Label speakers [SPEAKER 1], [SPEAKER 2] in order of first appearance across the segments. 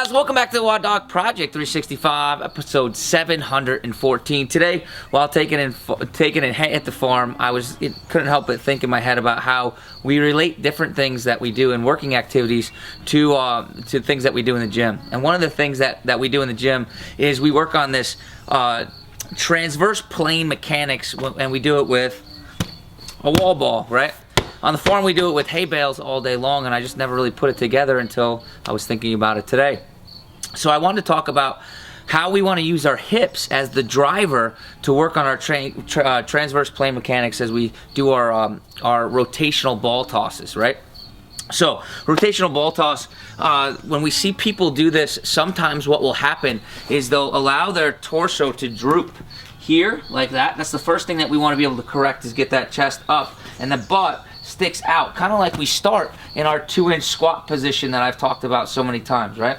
[SPEAKER 1] guys, welcome back to the WODdoc Project 365, episode 714. Today, while taking in hay at the farm, couldn't help but think in my head about how we relate different things that we do in working activities to things that we do in the gym. And one of the things that we do in the gym is we work on this transverse plane mechanics, and we do it with a wall ball, right? On the farm, we do it with hay bales all day long, and I just never really put it together until I was thinking about it today. So I wanted to talk about how we want to use our hips as the driver to work on our transverse plane mechanics as we do our rotational ball tosses, right? So, rotational ball toss, when we see people do this, sometimes what will happen is they'll allow their torso to droop here, like that. That's the first thing that we want to be able to correct, is get that chest up, and the butt sticks out, kind of like we start in our 2-inch squat position that I've talked about so many times, right?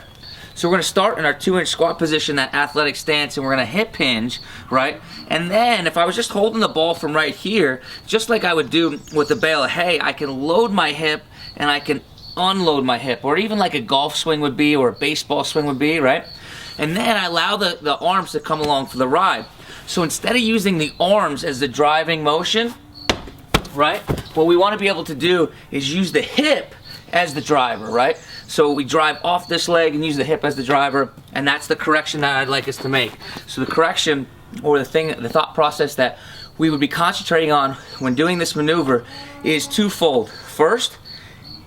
[SPEAKER 1] So we're going to start in our 2-inch squat position, that athletic stance, and we're going to hip hinge, right? And then if I was just holding the ball from right here, just like I would do with a bale of hay, I can load my hip and I can unload my hip, or even like a golf swing would be, or a baseball swing would be, right? And then I allow the arms to come along for the ride. So instead of using the arms as the driving motion, right, what we want to be able to do is use the hip as the driver, right? So we drive off this leg and use the hip as the driver, and that's the correction that I'd like us to make. So the correction, or the thought process that we would be concentrating on when doing this maneuver is twofold. First,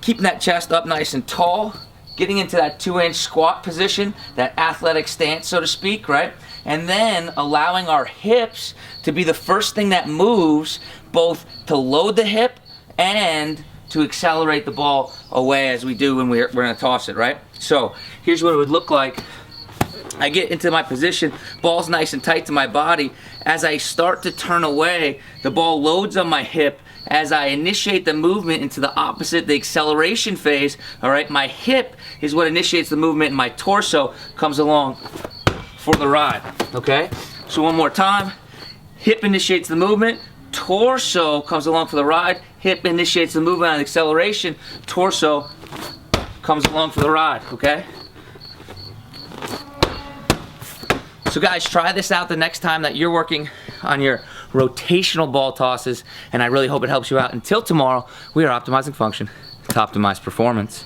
[SPEAKER 1] keeping that chest up nice and tall, getting into that 2-inch squat position, that athletic stance, so to speak, right? And then allowing our hips to be the first thing that moves, both to load the hip and to accelerate the ball away, as we do when we're going to toss it, right? So here's what it would look like. I get into my position, ball's nice and tight to my body. As I start to turn away, the ball loads on my hip. As I initiate the movement into the opposite, the acceleration phase, all right, my hip is what initiates the movement, and my torso comes along for the ride, okay? So one more time. Hip initiates the movement, torso comes along for the ride. Hip initiates the movement on acceleration, torso comes along for the ride, okay? So guys, try this out the next time that you're working on your rotational ball tosses, and I really hope it helps you out. Until tomorrow, we are optimizing function to optimize performance.